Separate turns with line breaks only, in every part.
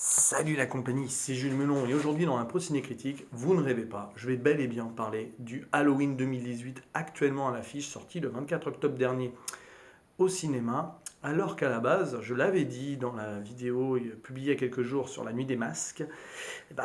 Salut la compagnie, c'est Jules Melon et aujourd'hui dans l'Impro Ciné Critique, vous ne rêvez pas, je vais bel et bien parler du Halloween 2018 actuellement à l'affiche, sorti le 24 octobre dernier au cinéma, alors qu'à la base, je l'avais dit dans la vidéo publiée il y a quelques jours sur la nuit des masques,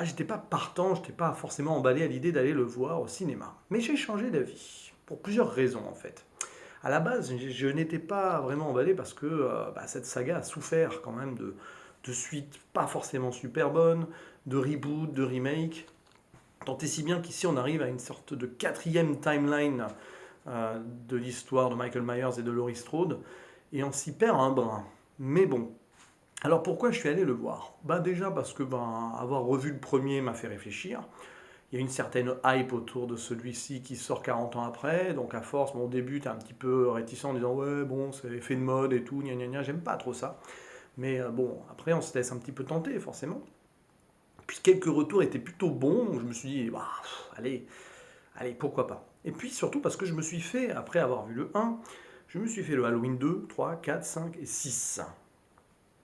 j'étais pas partant, j'étais pas forcément emballé à l'idée d'aller le voir au cinéma. Mais j'ai changé d'avis, pour plusieurs raisons en fait. À la base, je n'étais pas vraiment emballé parce que cette saga a souffert quand même de suites pas forcément super bonnes, de reboot, de remake. Tant et si bien qu'ici on arrive à une sorte de quatrième timeline de l'histoire de Michael Myers et de Laurie Strode, et on s'y perd un brin. Mais bon, alors pourquoi je suis allé le voir? Déjà parce que avoir revu le premier m'a fait réfléchir. Il y a une certaine hype autour de celui-ci qui sort 40 ans après, donc à force, au début, tu es un petit peu réticent en disant ouais, bon, c'est effet de mode et tout, gna gna gna, j'aime pas trop ça. Mais bon, après, on se laisse un petit peu tenter, forcément. Puis quelques retours étaient plutôt bons, donc je me suis dit, allez, allez, pourquoi pas. Et puis surtout parce que je me suis fait, après avoir vu le 1, je me suis fait le Halloween 2, 3, 4, 5 et 6.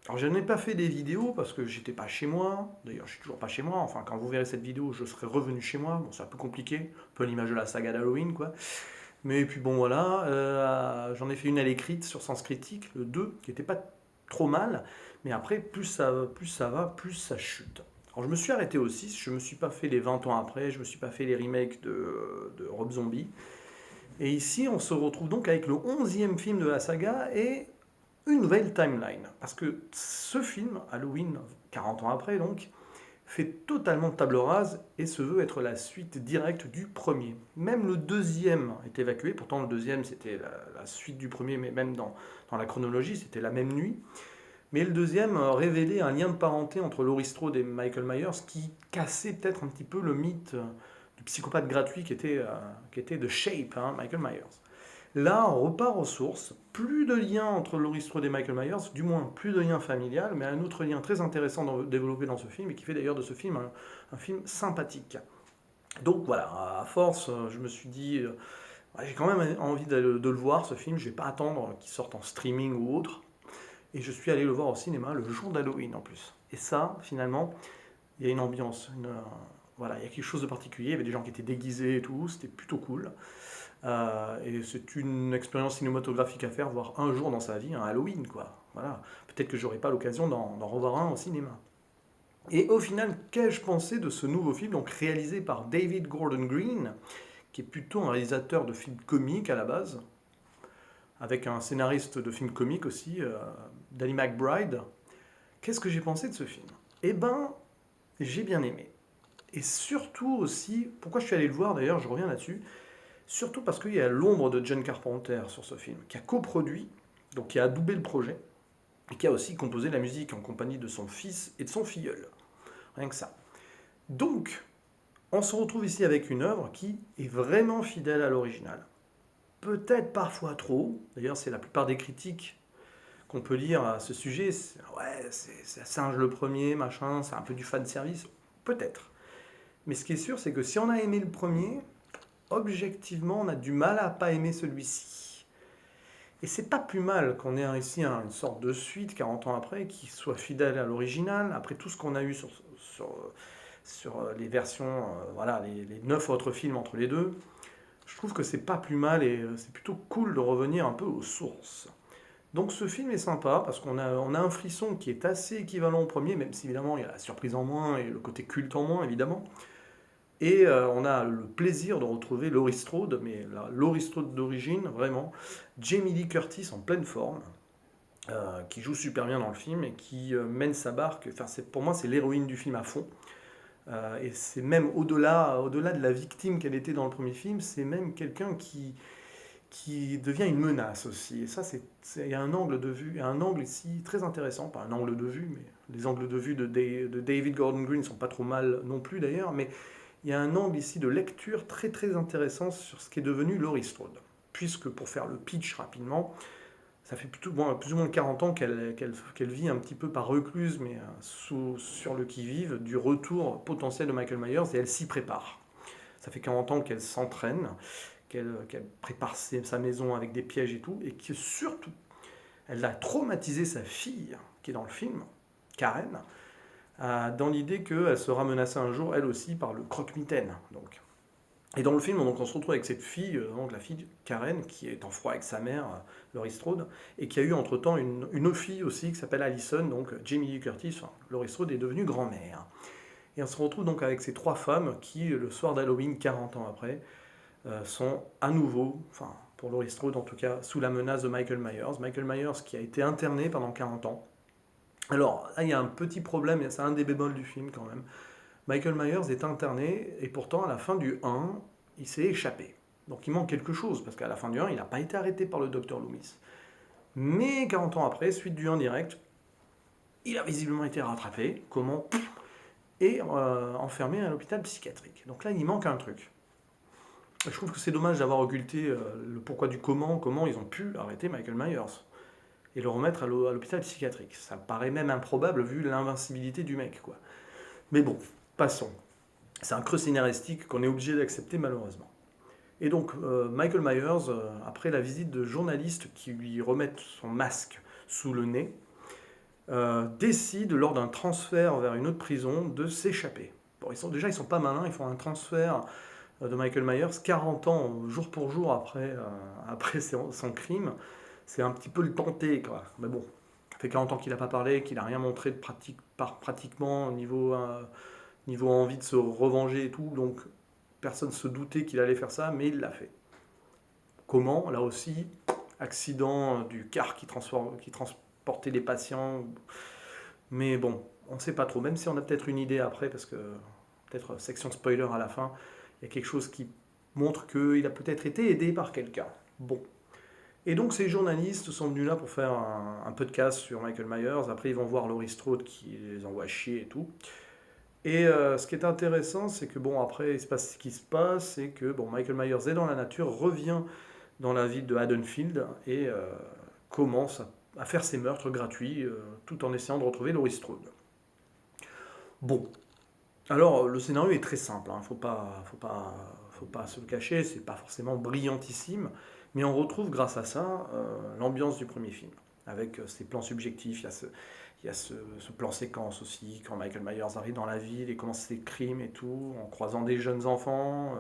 Alors je n'ai pas fait des vidéos parce que j'étais pas chez moi. D'ailleurs, je suis toujours pas chez moi. Enfin, quand vous verrez cette vidéo, je serai revenu chez moi. Bon, c'est un peu compliqué, un peu l'image de la saga d'Halloween, quoi. Mais puis bon, voilà. J'en ai fait une à l'écrite sur Sens Critique, le 2, qui était pas trop mal. Mais après, plus ça va, plus ça chute. Alors je me suis arrêté au 6. Je me suis pas fait les 20 ans après. Je me suis pas fait les remakes de Rob Zombie. Et ici, on se retrouve donc avec le 11e film de la saga et une nouvelle timeline. Parce que ce film, Halloween, 40 ans après donc, fait totalement table rase et se veut être la suite directe du premier. Même le deuxième est évacué, pourtant le deuxième c'était la suite du premier, mais même dans la chronologie, c'était la même nuit. Mais le deuxième révélait un lien de parenté entre Laurie Strode et Michael Myers qui cassait peut-être un petit peu le mythe du psychopathe gratuit qui était The Shape, hein, Michael Myers. Là, on repart aux sources. Plus de lien entre Laurie Strode et Michael Myers, du moins plus de lien familial, mais un autre lien très intéressant développé dans ce film et qui fait d'ailleurs de ce film un film sympathique. Donc voilà, à force, je me suis dit, j'ai quand même envie de le voir ce film, je ne vais pas attendre qu'il sorte en streaming ou autre. Et je suis allé le voir au cinéma le jour d'Halloween en plus. Et ça, finalement, il y a une ambiance, voilà, il y a quelque chose de particulier. Il y avait des gens qui étaient déguisés et tout, c'était plutôt cool. Et c'est une expérience cinématographique à faire, voir un jour dans sa vie, un Halloween, quoi. Voilà. Peut-être que j'aurai pas l'occasion d'en revoir un au cinéma. Et au final, qu'ai-je pensé de ce nouveau film, donc réalisé par David Gordon Green, qui est plutôt un réalisateur de films comiques à la base, avec un scénariste de films comiques aussi, Danny McBride. Qu'est-ce que j'ai pensé de ce film? Eh ben, j'ai bien aimé. Et surtout aussi, pourquoi je suis allé le voir d'ailleurs, je reviens là-dessus, surtout parce qu'il y a l'ombre de John Carpenter sur ce film, qui a coproduit, donc qui a adoubé le projet, et qui a aussi composé la musique en compagnie de son fils et de son filleul. Rien que ça. Donc, on se retrouve ici avec une œuvre qui est vraiment fidèle à l'original. Peut-être parfois trop, d'ailleurs c'est la plupart des critiques qu'on peut lire à ce sujet, ouais, ça singe le premier, machin, c'est un peu du fan service, peut-être. Mais ce qui est sûr, c'est que si on a aimé le premier, objectivement, on a du mal à pas aimer celui-ci. Et c'est pas plus mal qu'on ait ici une sorte de suite 40 ans après qui soit fidèle à l'original, après tout ce qu'on a eu sur les versions, voilà, les 9 autres films entre les deux. Je trouve que c'est pas plus mal et c'est plutôt cool de revenir un peu aux sources. Donc ce film est sympa parce qu'on a un frisson qui est assez équivalent au premier, même si évidemment il y a la surprise en moins et le côté culte en moins évidemment. Et on a le plaisir de retrouver Laurie Strode, mais la Laurie Strode d'origine, vraiment. Jamie Lee Curtis en pleine forme, qui joue super bien dans le film et qui mène sa barque. Enfin, pour moi, c'est l'héroïne du film à fond. Et c'est même au-delà de la victime qu'elle était dans le premier film, c'est même quelqu'un qui devient une menace aussi. Et ça, il y a un angle de vue, un angle ici très intéressant, pas un angle de vue, mais les angles de vue de David Gordon Green sont pas trop mal non plus d'ailleurs, mais il y a un angle ici de lecture très très intéressant sur ce qui est devenu Laurie Strode. Puisque pour faire le pitch rapidement, ça fait plus ou moins 40 ans qu'elle vit un petit peu par recluse, mais sur le qui-vive, du retour potentiel de Michael Myers, et elle s'y prépare. Ça fait 40 ans qu'elle s'entraîne, qu'elle prépare sa maison avec des pièges et tout, et que surtout, elle a traumatisé sa fille, qui est dans le film, Karen, dans l'idée qu'elle sera menacée un jour, elle aussi, par le croque-mitaine. Donc. Et dans le film, donc, on se retrouve avec cette fille, donc la fille de Karen, qui est en froid avec sa mère, Laurie Strode, et qui a eu entre-temps une autre fille aussi, qui s'appelle Allison, donc Jamie Lee Curtis, enfin, Laurie Strode est devenue grand-mère. Et on se retrouve donc avec ces trois femmes qui, le soir d'Halloween, 40 ans après, sont à nouveau, enfin pour Laurie Strode en tout cas, sous la menace de Michael Myers. Michael Myers qui a été interné pendant 40 ans. Alors là, il y a un petit problème, c'est un des bémols du film quand même. Michael Myers est interné et pourtant à la fin du 1, il s'est échappé. Donc il manque quelque chose, parce qu'à la fin du 1, il n'a pas été arrêté par le docteur Loomis. Mais 40 ans après, suite du 1 direct, il a visiblement été rattrapé. Comment? Et enfermé à l'hôpital psychiatrique. Donc là, il manque un truc. Je trouve que c'est dommage d'avoir occulté le pourquoi du comment ils ont pu arrêter Michael Myers et le remettre à l'hôpital psychiatrique. Ça paraît même improbable vu l'invincibilité du mec, quoi. Mais bon, passons. C'est un creux scénaristique qu'on est obligé d'accepter malheureusement. Et donc, Michael Myers, après la visite de journalistes qui lui remettent son masque sous le nez, décide, lors d'un transfert vers une autre prison, de s'échapper. Bon, ils sont pas malins, ils font un transfert de Michael Myers 40 ans, jour pour jour après son crime. C'est un petit peu le tenter, quoi. Mais bon, ça fait 40 ans qu'il n'a pas parlé, qu'il n'a rien montré de pratiquement au niveau envie de se revenger et tout, donc personne ne se doutait qu'il allait faire ça, mais il l'a fait. Comment? Là aussi, accident du car qui transportait les patients. Mais bon, on ne sait pas trop, même si on a peut-être une idée après, parce que peut-être section spoiler à la fin, il y a quelque chose qui montre qu'il a peut-être été aidé par quelqu'un. Bon. Et donc ces journalistes sont venus là pour faire un podcast sur Michael Myers. Après, ils vont voir Laurie Strode qui les envoie chier et tout. Et ce qui est intéressant, c'est que bon, après, il se passe ce qui se passe, c'est que bon, Michael Myers est dans la nature, revient dans la ville de Haddonfield et commence à faire ses meurtres gratuits, tout en essayant de retrouver Laurie Strode. Bon, alors le scénario est très simple, hein, faut pas se le cacher, c'est pas forcément brillantissime, mais on retrouve grâce à ça l'ambiance du premier film, avec ses plans subjectifs, il y a ce plan séquence aussi, quand Michael Myers arrive dans la ville et commence ses crimes et tout, en croisant des jeunes enfants.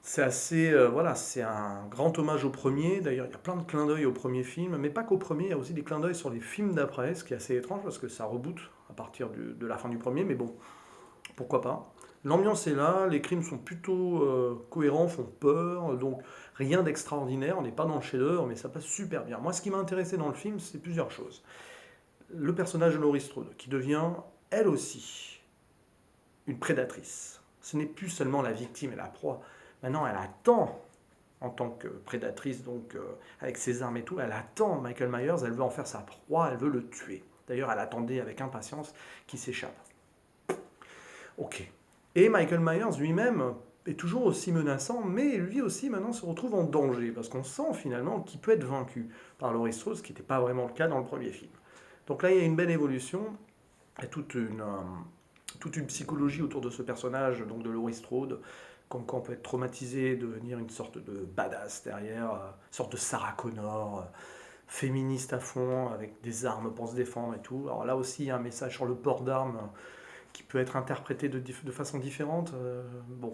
C'est assez, voilà, c'est un grand hommage au premier. D'ailleurs, il y a plein de clins d'œil au premier film, mais pas qu'au premier, il y a aussi des clins d'œil sur les films d'après, ce qui est assez étrange parce que ça reboot à partir de la fin du premier, mais bon, pourquoi pas. L'ambiance est là, les crimes sont plutôt cohérents, font peur, donc rien d'extraordinaire, on n'est pas dans le chef-d'œuvre, mais ça passe super bien. Moi, ce qui m'a intéressé dans le film, c'est plusieurs choses. Le personnage de Laurie Strode, qui devient, elle aussi, une prédatrice. Ce n'est plus seulement la victime et la proie. Maintenant, elle attend, en tant que prédatrice, donc avec ses armes et tout, elle attend Michael Myers, elle veut en faire sa proie, elle veut le tuer. D'ailleurs, elle attendait avec impatience qu'il s'échappe. Ok. Et Michael Myers lui-même est toujours aussi menaçant, mais lui aussi maintenant se retrouve en danger, parce qu'on sent finalement qu'il peut être vaincu par Laurie Strode, ce qui n'était pas vraiment le cas dans le premier film. Donc là, il y a une belle évolution, il y a toute une psychologie autour de ce personnage, donc de Laurie Strode, comme quoi on peut être traumatisé, devenir une sorte de badass derrière, une sorte de Sarah Connor, féministe à fond, avec des armes pour se défendre et tout. Alors là aussi, il y a un message sur le port d'armes qui peut être interprété de façon différente. Bon,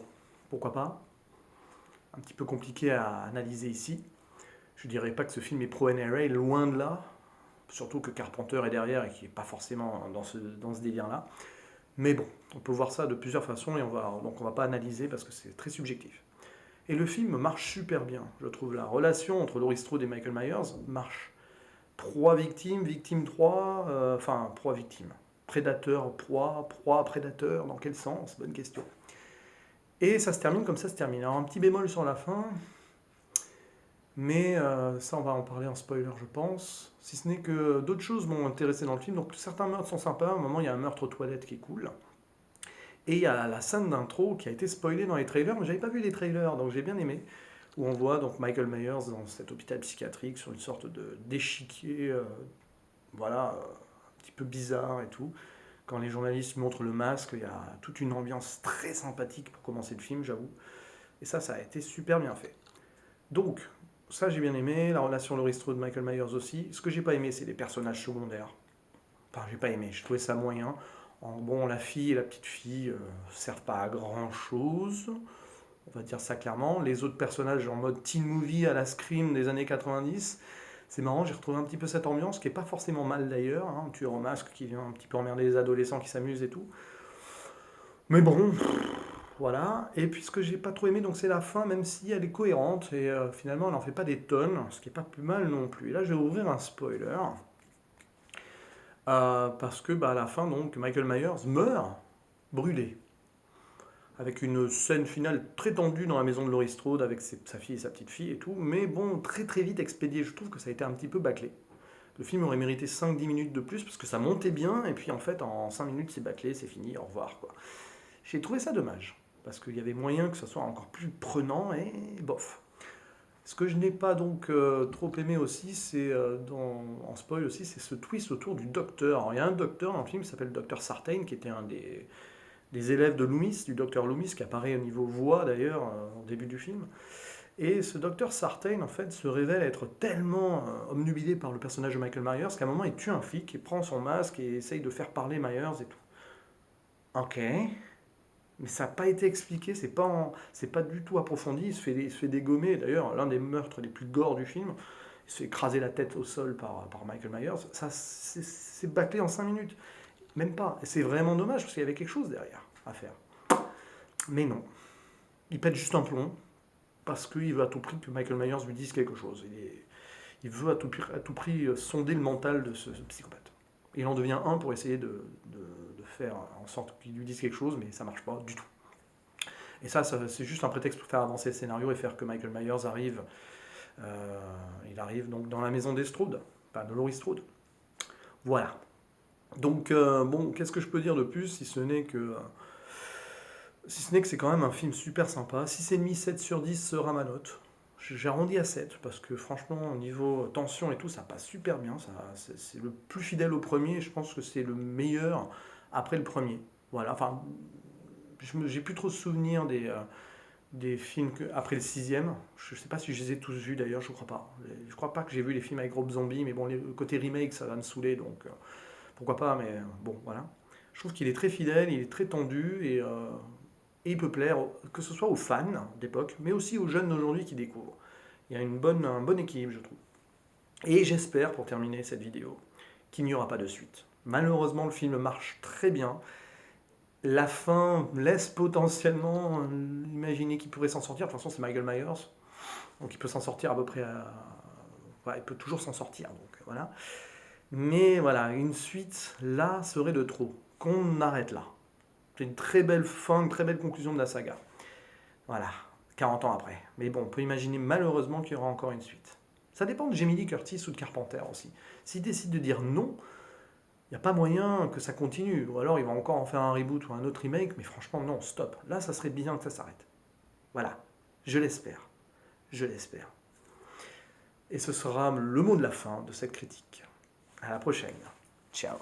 pourquoi pas. Un petit peu compliqué à analyser ici. Je dirais pas que ce film est pro-NRA, loin de là. Surtout que Carpenter est derrière et qui n'est pas forcément dans ce délire-là. Mais bon, on peut voir ça de plusieurs façons et donc on va pas analyser parce que c'est très subjectif. Et le film marche super bien, je trouve. La relation entre Laurie Strode et Michael Myers marche. Proie victime, victime proie, enfin proie victime. Prédateur, proie, proie, prédateur, dans quel sens? Bonne question. Et ça se termine comme ça se termine. Alors un petit bémol sur la fin, mais ça on va en parler en spoiler je pense. Si ce n'est que d'autres choses m'ont intéressé dans le film. Donc certains meurtres sont sympas, à un moment il y a un meurtre aux toilettes qui est cool. Et il y a la scène d'intro qui a été spoilée dans les trailers, mais j'avais pas vu les trailers, donc j'ai bien aimé. Où on voit donc Michael Myers dans cet hôpital psychiatrique sur une sorte d'échiquier, voilà, un petit peu bizarre et tout. Quand les journalistes montrent le masque, il y a toute une ambiance très sympathique pour commencer le film, j'avoue. Et ça a été super bien fait. Donc, ça j'ai bien aimé, la relation Laurie Strode, Michael Myers aussi. Ce que j'ai pas aimé, c'est les personnages secondaires. Enfin, j'ai pas aimé, je trouvais ça moyen. Bon, la fille et la petite fille servent pas à grand chose, on va dire ça clairement. Les autres personnages en mode teen movie à la Scream des années 90, c'est marrant, j'ai retrouvé un petit peu cette ambiance qui est pas forcément mal d'ailleurs, hein, un tueur au masque qui vient un petit peu emmerder les adolescents qui s'amusent et tout. Mais bon, voilà. Et puis ce que j'ai pas trop aimé, donc c'est la fin, même si elle est cohérente et finalement elle en fait pas des tonnes, ce qui est pas plus mal non plus. Et là, je vais ouvrir un spoiler. Parce que à la fin, donc, Michael Myers meurt brûlé. Avec une scène finale très tendue dans la maison de Laurie Strode avec sa fille et sa petite fille et tout. Mais bon, très très vite expédié. Je trouve que ça a été un petit peu bâclé. Le film aurait mérité 5-10 minutes de plus parce que ça montait bien. Et puis en fait, en 5 minutes, c'est bâclé, c'est fini, au revoir, quoi. J'ai trouvé ça dommage. Parce qu'il y avait moyen que ça soit encore plus prenant et bof. Ce que je n'ai pas donc trop aimé aussi, c'est en spoil aussi, c'est ce twist autour du docteur. Alors, il y a un docteur dans le film qui s'appelle le docteur Sartain, qui était un des élèves de Loomis, du docteur Loomis, qui apparaît au niveau voix d'ailleurs au début du film. Et ce docteur Sartain, en fait, se révèle être tellement omnubilé par le personnage de Michael Myers qu'à un moment, il tue un flic et prend son masque et essaye de faire parler Myers et tout. Ok, mais ça n'a pas été expliqué, c'est pas du tout approfondi, il se fait dégommer, d'ailleurs l'un des meurtres les plus gore du film, il se fait écraser la tête au sol par Michael Myers, ça c'est bâclé en 5 minutes, même pas, et c'est vraiment dommage parce qu'il y avait quelque chose derrière à faire. Mais non, il pète juste un plomb, parce qu'il veut à tout prix que Michael Myers lui dise quelque chose, il veut à tout prix sonder le mental de ce psychopathe. Il en devient un pour essayer de faire en sorte qu'il lui dise quelque chose, mais ça marche pas du tout. Et ça c'est juste un prétexte pour faire avancer le scénario et faire que Michael Myers arrive, il arrive donc dans la maison des Strode, pas de Laurie Strode. Voilà. Donc bon, qu'est-ce que je peux dire de plus si ce n'est que c'est quand même un film super sympa. 6,5, 7 sur 10 sera ma note. J'ai arrondi à 7 parce que franchement, au niveau tension et tout, ça passe super bien. C'est le plus fidèle au premier. Je pense que c'est le meilleur après le premier. Voilà, enfin, j'ai plus trop de souvenirs des films après le sixième. Je sais pas si je les ai tous vus d'ailleurs, je crois pas. Je crois pas que j'ai vu les films avec Rob Zombie, mais bon, le côté remake, ça va me saouler, donc pourquoi pas, mais bon, voilà. Je trouve qu'il est très fidèle, il est très tendu et il peut plaire, que ce soit aux fans d'époque, mais aussi aux jeunes d'aujourd'hui qui découvrent. Il y a un bon équilibre, je trouve. Et j'espère, pour terminer cette vidéo, qu'il n'y aura pas de suite. Malheureusement, le film marche très bien. La fin laisse potentiellement imaginer qu'il pourrait s'en sortir. De toute façon, c'est Michael Myers, donc il peut s'en sortir à peu près. Il peut toujours s'en sortir, donc voilà. Mais voilà, une suite là serait de trop. Qu'on arrête là. C'est une très belle fin, une très belle conclusion de la saga. Voilà, 40 ans après. Mais bon, on peut imaginer malheureusement qu'il y aura encore une suite. Ça dépend de Jamie Lee Curtis ou de Carpenter aussi. S'il décide de dire non, il n'y a pas moyen que ça continue. Ou alors il va encore en faire un reboot ou un autre remake, mais franchement non, stop. Là, ça serait bien que ça s'arrête. Voilà, je l'espère. Je l'espère. Et ce sera le mot de la fin de cette critique. À la prochaine. Ciao.